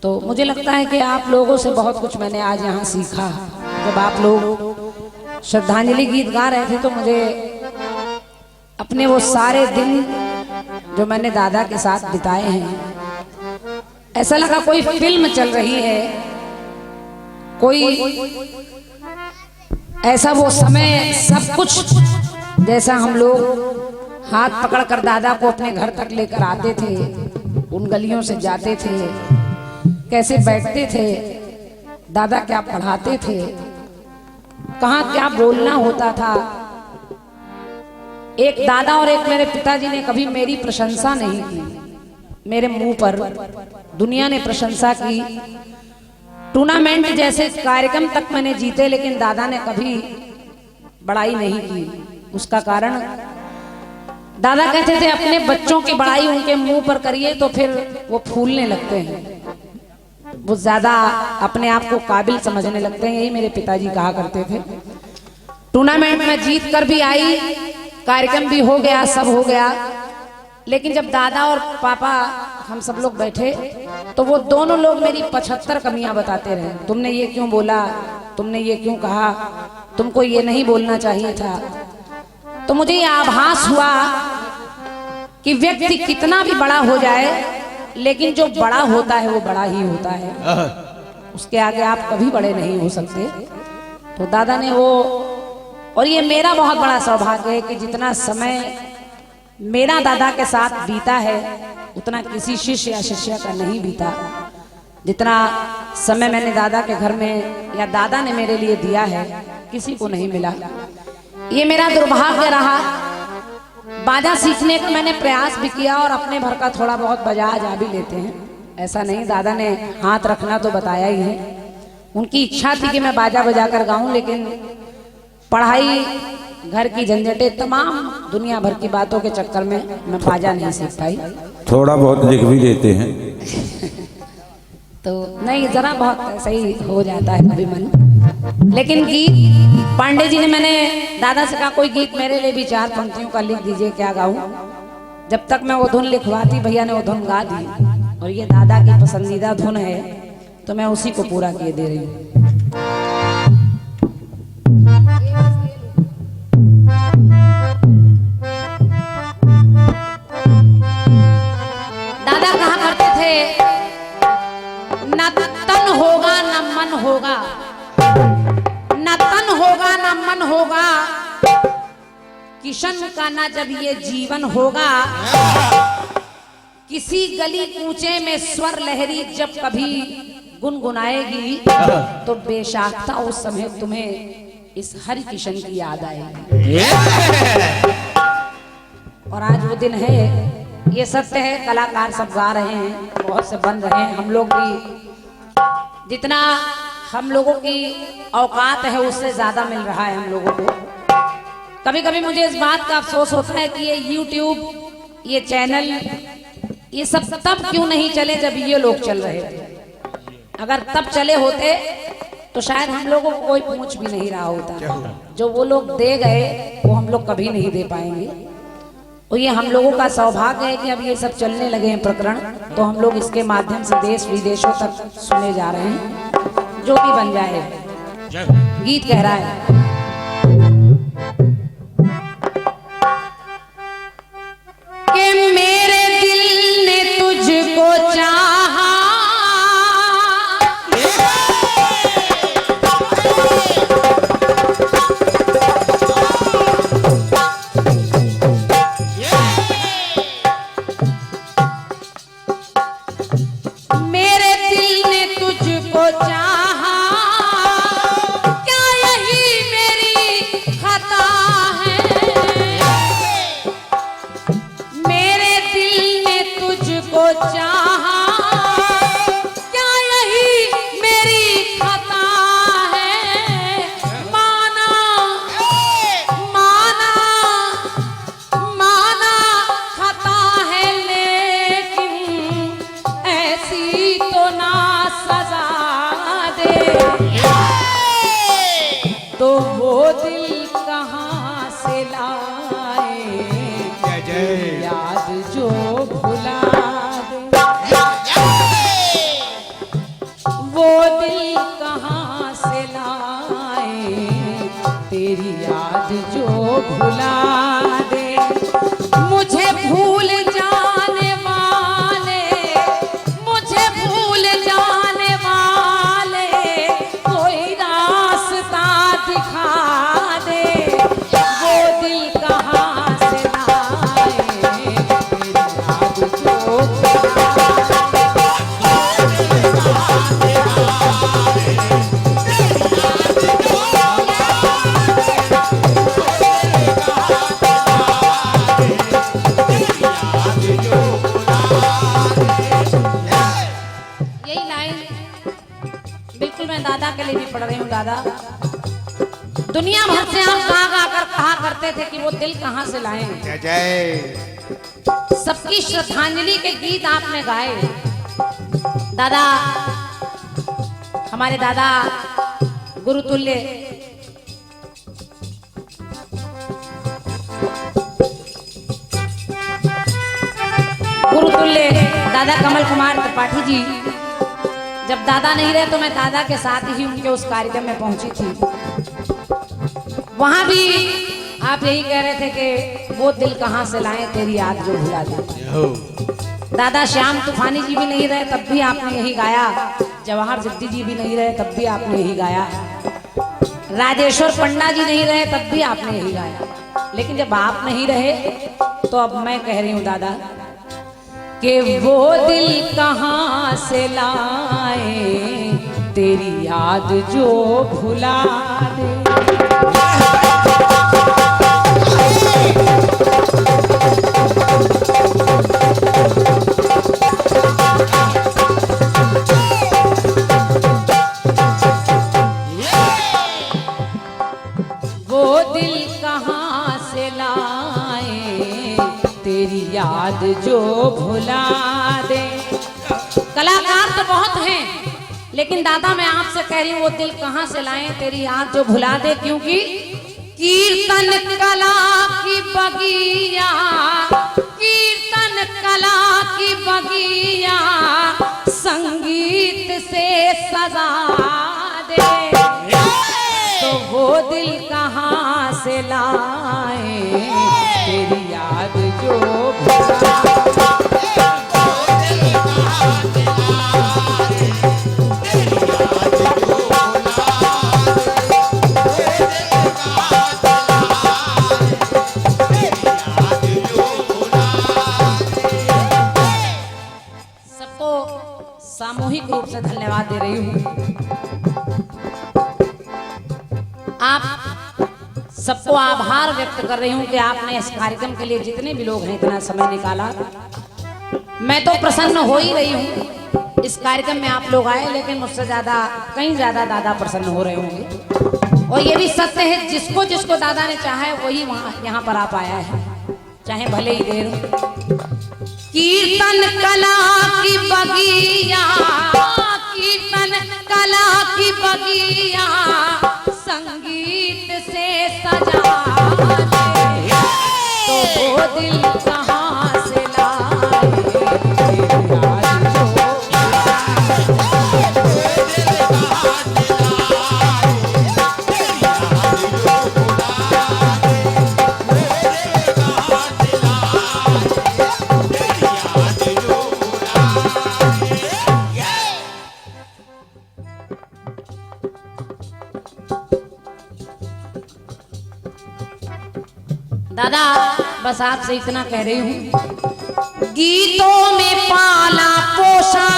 तो मुझे लगता है कि आप लोगों से बहुत कुछ मैंने आज यहाँ सीखा। जब आप लोग श्रद्धांजलि गीत गा रहे थे तो मुझे अपने वो सारे दिन जो मैंने दादा के साथ बिताए हैं, ऐसा लगा कोई फिल्म चल रही है, कोई ऐसा वो समय सब कुछ जैसा हम लोग हाथ पकड़ कर दादा को अपने घर तक लेकर आते थे, उन गलियों से जाते थे, कैसे बैठते थे, दादा क्या पढ़ाते थे, कहाँ क्या बोलना होता था। एक दादा और एक मेरे पिताजी ने कभी मेरी प्रशंसा नहीं की, मेरे मुंह पर दुनिया ने प्रशंसा की। टूर्नामेंट जैसे कार्यक्रम तक मैंने जीते, लेकिन दादा ने कभी बड़ाई नहीं की। उसका कारण दादा कहते थे अपने बच्चों की बड़ाई उनके मुंह पर करिए तो फिर वो फूलने लगते हैं, वो ज्यादा अपने आप को काबिल समझने लगते हैं। यही मेरे पिताजी कहा करते थे। टूर्नामेंट में जीत कर भी आई, कार्यक्रम भी हो गया, सब हो गया, लेकिन जब दादा और पापा हम सब लोग बैठे तो वो दोनों लोग मेरी 75 कमियां बताते रहे। तुमने ये क्यों बोला, तुमने ये क्यों कहा, तुमको ये नहीं बोलना चाहिए था। तो मुझे ये आभास हुआ कि व्यक्ति कितना भी बड़ा हो जाए, लेकिन जो बड़ा होता है वो बड़ा ही होता है, उसके आगे आप कभी बड़े नहीं हो सकते। तो दादा ने वो, और ये मेरा बहुत बड़ा सौभाग्य है कि जितना समय मेरा दादा के साथ बीता है उतना किसी शिष्य या शिष्या का नहीं बीता। जितना समय मैंने दादा के घर में या दादा ने मेरे लिए दिया है किसी को नहीं मिला। ये मेरा दुर्भाग्य रहा। बाजा सीखने का मैंने प्रयास भी किया और अपने भर का थोड़ा बहुत बजा जा भी लेते हैं, ऐसा नहीं, दादा ने हाथ रखना तो बताया ही है। उनकी इच्छा थी कि मैं बाजा बजा कर गाऊं, लेकिन पढ़ाई, घर की झंझटें, तमाम दुनिया भर की बातों के चक्कर में मैं बाजा नहीं सीख पाई। थोड़ा बहुत लिख भी देते हैं तो नहीं, जरा बहुत सही हो जाता है कभी मन। लेकिन गीत पांडे जी ने, मैंने दादा से कहा कोई गीत मेरे लिए भी 4 पंक्तियों का लिख दीजिए, क्या गाऊं। जब तक मैं वो धुन लिखवाती भैया ने वो धुन गा दी, और ये दादा की पसंदीदा धुन है तो मैं उसी को पूरा किए दे रही हूँ। दादा कहा करते थे न तन होगा न मन होगा, न तन होगा न मन होगा, किशन का ना जब ये जीवन होगा, किसी गली कूचे में स्वर लहरी जब कभी गुनगुनाएगी तो बेशाख्ता उस समय तुम्हें इस हरि किशन की याद आएगी। और आज वो दिन है, ये सत्य है। कलाकार सब गा रहे हैं, बहुत से बन रहे हैं, हम लोग भी जितना हम लोगों की औकात है उससे ज्यादा मिल रहा है हम लोगों को। कभी कभी मुझे इस बात का अफसोस होता है कि ये YouTube, ये चैनल, ये सब तब क्यों नहीं चले जब ये लोग चल रहे थे। अगर तब चले होते तो शायद हम लोगों को कोई पूछ भी नहीं रहा होता। जो वो लोग दे गए वो हम लोग कभी नहीं दे पाएंगे। और ये हम लोगों का सौभाग्य है कि अब ये सब चलने लगे हैं प्रकरण, तो हम लोग इसके माध्यम से देश विदेशों तक सुने जा रहे हैं। जो भी बन जाए, गीत कह रहा है कि मेरे दिल ने तुझको चाहा, मेरे दिल ने तुझको चाहा, क्या यही मेरी खता है, मेरे दिल ने तुझको चाहा, क्या यही मेरी खता है, माना माना माना खता है, लेकिन ऐसी तो ना सजा दे, तो वो दिल कहाँ से लाए, याद जो भुला दे। भुला दे। मुझे भूल जाने वाले, मुझे भूल जाने वाले कोई रास्ता दिखा दे। वो दिल कहाँ से लाए तेरी याद जो बिल्कुल मैं दादा के लिए भी पढ़ रही हूँ। दादा, दुनिया भर से आप कहा करते थे कि वो दिल कहाँ से लाए। जय जय। सबकी श्रद्धांजलि के गीत आपने गाए। दादा, हमारे दादा गुरुतुल्य दादा कमल कुमार त्रिपाठी जी, जब दादा नहीं रहे तो मैं दादा के साथ ही उनके उस कार्यक्रम में पहुंची थी। वहां भी आप यही कह रहे थे कि वो दिल कहाँ से लाए तेरी याद जो भुला दे। दादा श्याम तूफानी जी भी नहीं रहे तब भी आपने यही गाया। जवाहर सिद्दी जी भी नहीं रहे तब भी आपने यही गाया। राजेश्वर पंडा जी नहीं रहे तब भी आपने यही गाया। लेकिन जब आप नहीं रहे तो अब मैं कह रही हूँ दादा कि वो दिल कहाँ से लाए तेरी याद जो भुला दे। वो दिल कहाँ से लाए तेरी याद जो भुला दे। कलाकार तो बहुत हैं, लेकिन दादा मैं आपसे कह रही हूँ वो दिल कहाँ से लाएं तेरी याद जो भुला दे। क्योंकि कीर्तन कला की बगिया, कीर्तन कला की बगिया संगीत से सजा दे। तो वो दिल कहाँ से लाए तेरी याद जो भुला सामूहिक रूप से धन्यवाद दे रही हूँ। आप सबको आभार व्यक्त कर रही हूँ कि आपने इस कार्यक्रम के लिए जितने भी लोग हैं इतना समय निकाला। मैं तो प्रसन्न हो ही रही हूँ। इस कार्यक्रम में आप लोग आए, लेकिन मुझसे ज्यादा कहीं ज्यादा दादा प्रसन्न हो रहे होंगे। और ये भी सत्य है, जिसको जिसको दादा ने चाहा है वही वहाँ यहाँ पर आ पाया है, चाहे भले ही देर हो। कीर्तन कला की बगिया, कीर्तन कला की बगिया संगीत से सजा दे। तो वो दिल कहाँ से लाए दादा, बस आपसे इतना कह रही हूँ, गीतों में पाला पोषा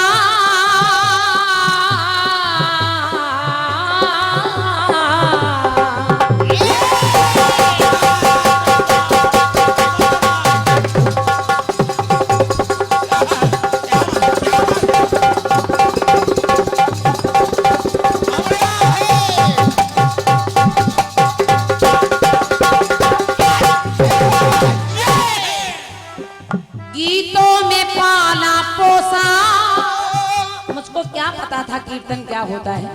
कीर्तन क्या होता है।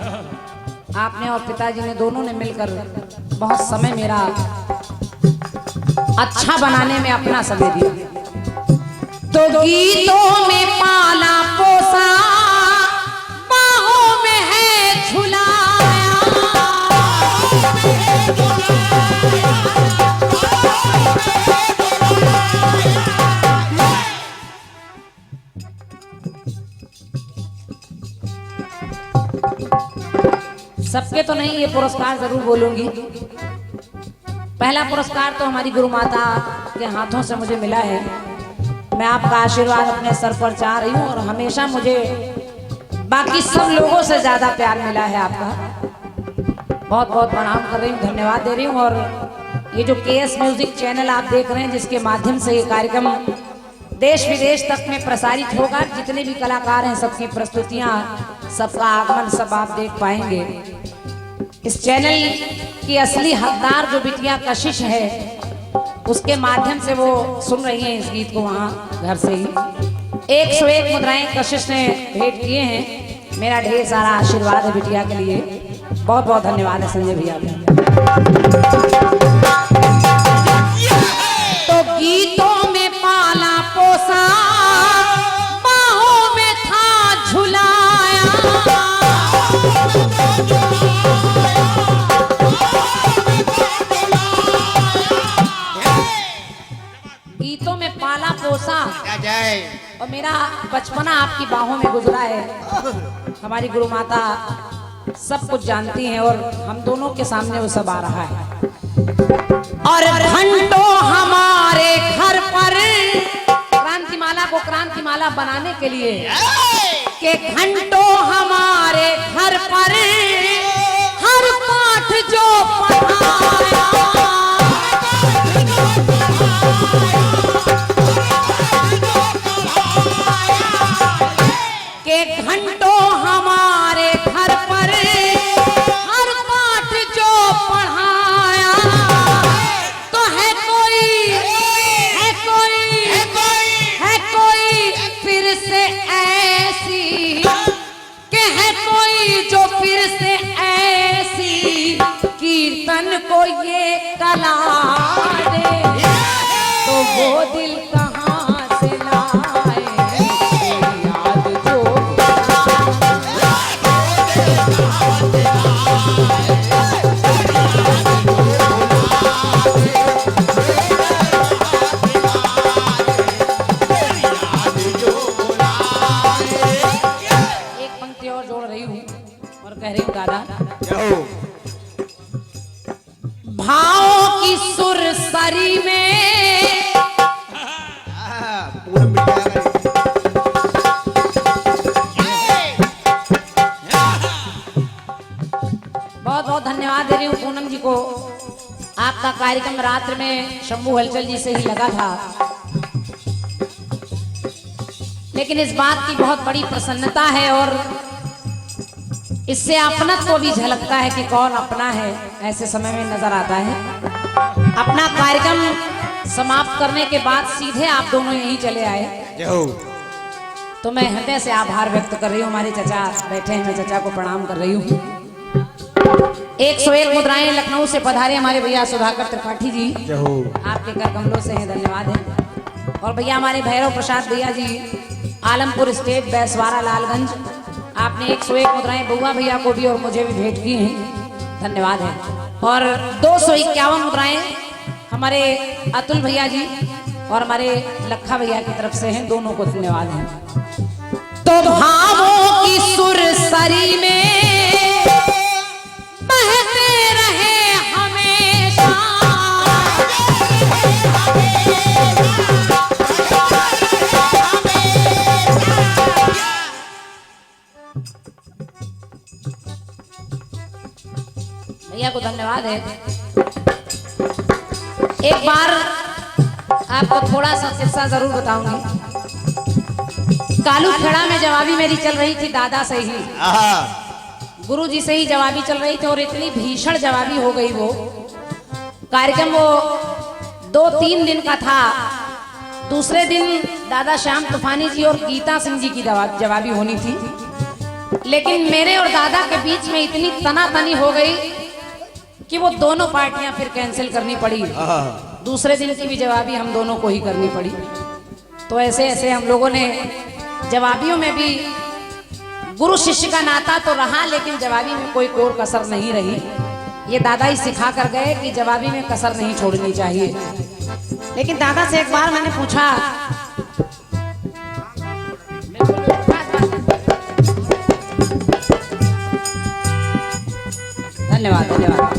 आपने और पिताजी ने दोनों ने मिलकर बहुत समय मेरा अच्छा बनाने में अपना समय दिया। तो गीतों में पाला पोसा, बाहों में है झुलाया, सबके तो नहीं, ये पुरस्कार जरूर बोलूंगी। पहला पुरस्कार तो हमारी गुरु माता के हाथों से मुझे मिला है। मैं आपका आशीर्वाद अपने सर पर चाह रही हूँ और हमेशा मुझे बाकी सब लोगों से ज्यादा प्यार मिला है आपका। बहुत बहुत प्रणाम कर रही हूँ, धन्यवाद दे रही हूँ। और ये जो KS म्यूजिक चैनल आप देख रहे हैं, जिसके माध्यम से ये कार्यक्रम देश विदेश तक में प्रसारित होगा, जितने भी कलाकार हैं सबकी प्रस्तुतियां, सबका आगमन सब आप देख पाएंगे। इस चैनल की असली हकदार जो बिटिया कशिश है, उसके माध्यम से वो सुन रही हैं इस गीत को वहाँ घर से ही। 101 मुद्राएं कशिश ने भेंट किए हैं। मेरा ढेर सारा आशीर्वाद है बिटिया के लिए। बहुत बहुत धन्यवाद है संजय भैया। तो गीतों में पाला पोसा, बाहों में था झुलाया, गीतों में पाला पोसा और मेरा बचपना आपकी बाहों में गुजरा है। हमारी गुरु माता सब कुछ जानती हैं और हम दोनों के सामने वो सब आ रहा है। और घंटों हमारे घर पर क्रांतिमाला को क्रांतिमाला बनाने के लिए के घंटों हमारे घर पर हर पाठ जो पढ़ाया, के घंटों हमारे घर पर हर पाठ जो पढ़ाया, तो है कोई फिर से ऐसी, के है कोई जो फिर से ऐसी कीर्तन को ये कला दे, तो वो दिल कहाँ से लाए, याद जो एक पंक्ति और जोड़ रही हूँ और कह रही हूँ दादा, भावों की सुर सरी में बहुत बहुत धन्यवाद दे रही हूँ पूनम जी को। आपका कार्यक्रम रात्र में शंभू हलचल जी से ही लगा था, लेकिन इस बात की बहुत बड़ी प्रसन्नता है और इससे अपनत्व को भी झलकता है कि कौन अपना है, ऐसे समय में नजर आता है। अपना कार्यक्रम समाप्त करने के बाद सीधे आप दोनों यहीं चले आए, तो मैं हृदय से आभार व्यक्त कर रही हूँ। हमारे चचा बैठे हैं, मैं चचा को प्रणाम कर रही हूँ। 101 मुद्राएं लखनऊ से पधारे हमारे भैया सुधाकर त्रिपाठी जी, आपके कर कमलों से हैं, धन्यवाद है। और भैया हमारे भैरव प्रसाद भैया जी, आलमपुर स्टेट बैसवारा लालगंज, आपने 101 मुद्राएं बउआ भैया को भी और मुझे भी भेंट की हैं, धन्यवाद है। और 251 मुद्राएं हमारे अतुल भैया जी और हमारे लखा भैया की तरफ से हैं, दोनों को धन्यवाद है। तो भावों की सुर सरी में बहते रहे हमेशा, भैया को धन्यवाद है। एक बार आपको थोड़ा सा किस्सा जरूर बताऊंगी। कालू खेड़ा में जवाबी मेरी चल रही थी दादा से ही, गुरु जी से ही जवाबी चल रही थी और इतनी भीषण जवाबी हो गई वो कार्यक्रम। वो 2-3 दिन का था। दूसरे दिन दादा श्याम तूफानी जी और गीता सिंह जी की जवाबी होनी थी, लेकिन मेरे और दादा के बीच में इतनी तनातनी हो गई कि वो दोनों पार्टियां फिर कैंसिल करनी पड़ी। दूसरे दिन की भी जवाबी हम दोनों को ही करनी पड़ी। तो ऐसे ऐसे हम लोगों ने जवाबियों में भी गुरु शिष्य का नाता तो रहा, लेकिन जवाबी में कोई कोर कसर नहीं रही। ये दादा ही सिखा कर गए कि जवाबी में कसर नहीं छोड़नी चाहिए। लेकिन दादा से एक बार मैंने पूछा, धन्यवाद धन्यवाद।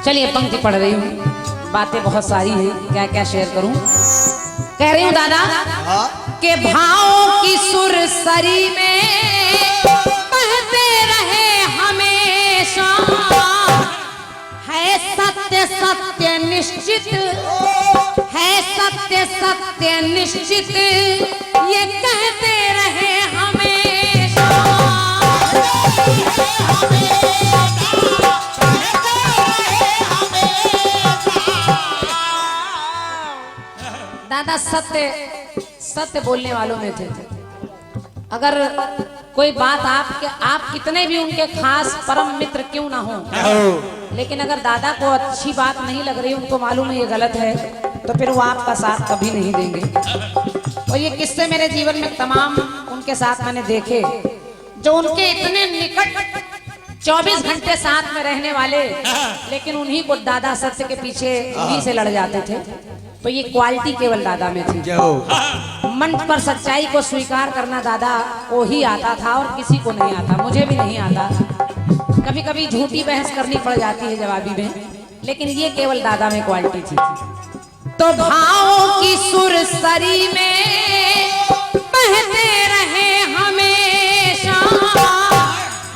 चलिए पंक्ति पढ़ रही हूँ, बातें बहुत सारी हैं, क्या क्या शेयर करूं। कह रही हूँ दादा के भावों की सुरसरी में बहते रहे हमेशा, है सत्य सत्य निश्चित, है सत्य सत्य निश्चित, ये कहते रहे हमेशा। दादा सत्य सत्य बोलने वालों में थे। अगर कोई बात आप कितने भी उनके खास परम मित्र क्यों ना हो, लेकिन अगर दादा को अच्छी बात नहीं लग रही, उनको मालूम है ये गलत है, तो फिर वो आपका साथ कभी नहीं देंगे। और ये किस्से मेरे जीवन में तमाम उनके साथ मैंने देखे, जो उनके इतने निकट 24 घंटे साथ में रहने वाले, लेकिन उन्हीं को दादा सत्य के पीछे उन्हीं से लड़ जाते थे। तो ये क्वालिटी केवल दादा में थी। मंच पर सच्चाई को स्वीकार करना दादा को ही आता था और किसी को नहीं आता, मुझे भी नहीं आता। कभी कभी झूठी बहस करनी पड़ जाती है जवाबी में, लेकिन ये केवल दादा में क्वालिटी थी। तो भावों की सुरसरी में बहते रहे हमेशा,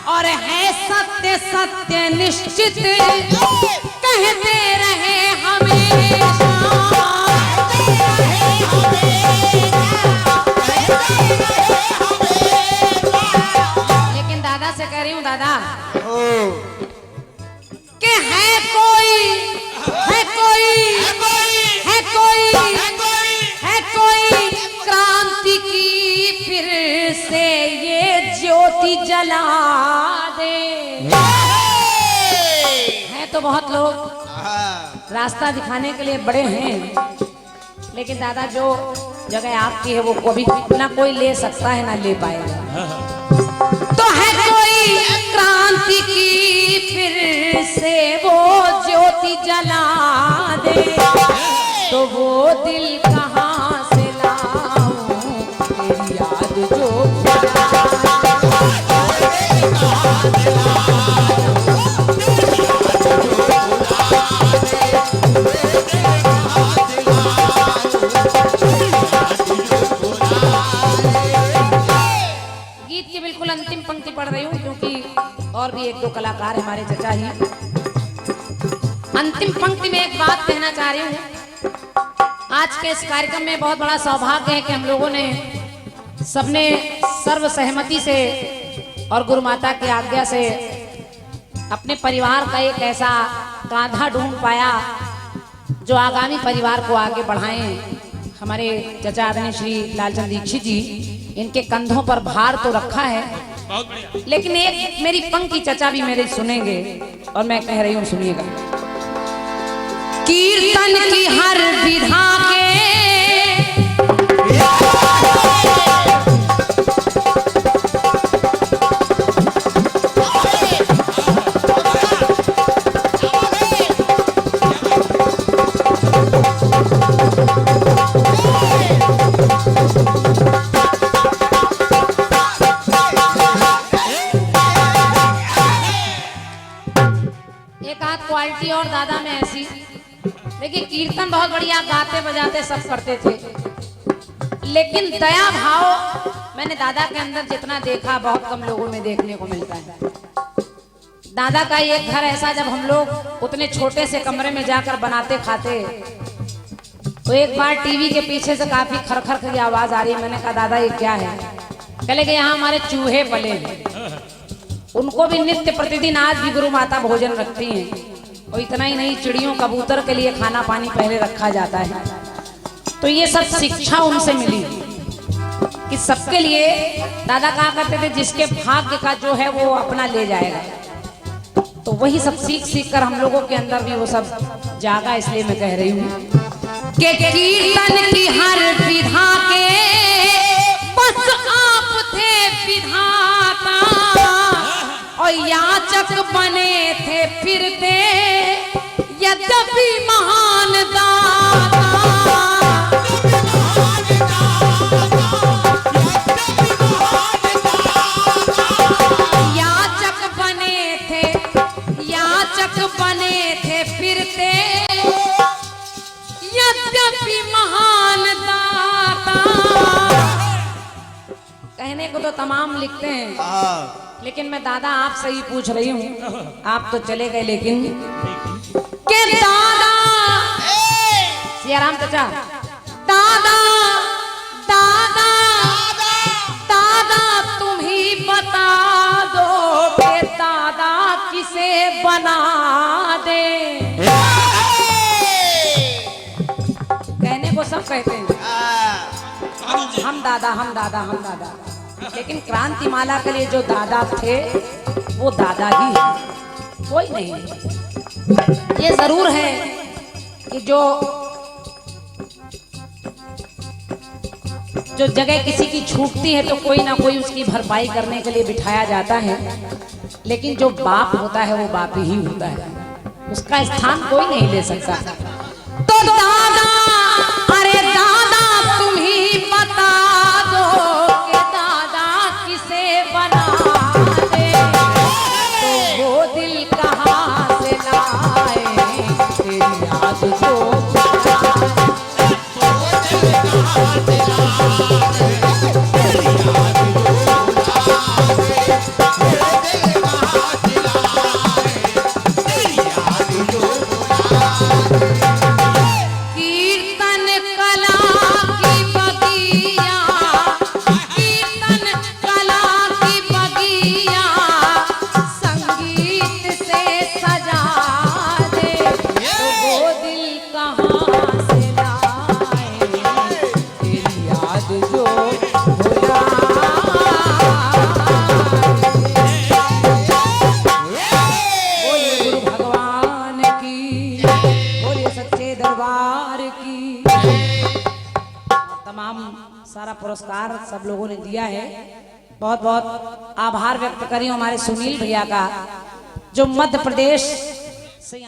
और है सत्य सत्य निश्चित, कहते रहे हमेशा। लेकिन दादा से कह रही हूँ दादा कि है कोई क्रांति की फिर से ये ज्योति जला दे। है तो बहुत लोग रास्ता दिखाने के लिए बड़े हैं, लेकिन दादा जो जगह आपकी है वो कभी ना कोई ले सकता है ना ले पाएगा। तो है कोई क्रांति की फिर से वो ज्योति जला दे, तो वो दिल कहाँ से लाऊं तेरी याद जो अंतिम पंक्ति पढ़ रही हूँ, क्योंकि और भी एक दो कलाकार है हमारे चचा ही। अंतिम पंक्ति में एक बात कहना चाह रही हूँ। आज के इस कार्यक्रम में बहुत बड़ा सौभाग्य है कि हम लोगों ने सबने सर्व सहमति से और गुरु माता की आज्ञा से अपने परिवार का एक ऐसा कांधा ढूंढ पाया जो आगामी परिवार को आगे बढ़ाएं। हमारे चचा आदरणीय श्री लालचंद दीक्षित जी, इनके कंधों पर भार तो रखा है, लेकिन एक मेरी पंक्ति चचा भी मेरे सुनेंगे और मैं कह रही हूँ, सुनिएगा। कीर्तन की हर विधा के क्वालिटी और दादा में ऐसी। देखिए कीर्तन बहुत बढ़िया गाते बजाते सब करते थे, लेकिन दया भाव मैंने दादा के अंदर जितना देखा बहुत कम लोगों में देखने को मिलता है। दादा का एक घर ऐसा, जब हम लोग उतने छोटे से कमरे में जाकर बनाते खाते, तो एक बार टीवी के पीछे से काफी खरखर की आवाज आ रही है। मैंने कहा दादा ये क्या है? कहले कि यहाँ हमारे चूहे पले हैं, उनको भी नित्य प्रतिदिन आज भी गुरु माता भोजन रखती हैं, और इतना ही नहीं, चिड़ियों कबूतर के लिए खाना पानी पहले रखा जाता है। तो ये सब शिक्षा उनसे मिली कि सबके लिए दादा कहा करते थे जिसके भाग्य का जो है वो अपना ले जाएगा। तो वही सब सीख सीख कर हम लोगों के अंदर भी वो सब जागा। इसलिए मैं कह रही हूँ कि कीर्तन की हर विधा के बस आप थे विधाता, और याचक बने थे फिरते यद्यपि महान दाता। यद्यपि महान दाता। कहने को तो तमाम लिखते हैं, लेकिन मैं दादा आपसे ही पूछ रही हूँ, आप तो चले गए, लेकिन के दादा सियाराम चाचा, दादा दादा दादा तुम ही बता दो के दादा किसे बना दे। कहने को सब कहते हैं हम दादा हम दादा हम दादा, लेकिन क्रांति माला के लिए जो दादा थे वो दादा ही है, कोई नहीं। ये जरूर है कि जो जगह किसी की छूटती है तो कोई ना कोई उसकी भरपाई करने के लिए बिठाया जाता है, लेकिन जो बाप होता है वो बाप ही होता है, उसका स्थान कोई नहीं ले सकता। तो दादा, अरे दादा तुम ही बता दो कि दादा किसे बना दे। तो वो दिल कहाँ से लाए तेरी याद जो सारा पुरस्कार सब लोगों ने दिया है। बहुत बहुत आभार व्यक्त करी हमारे सुनील भैया का, जो मध्य प्रदेश से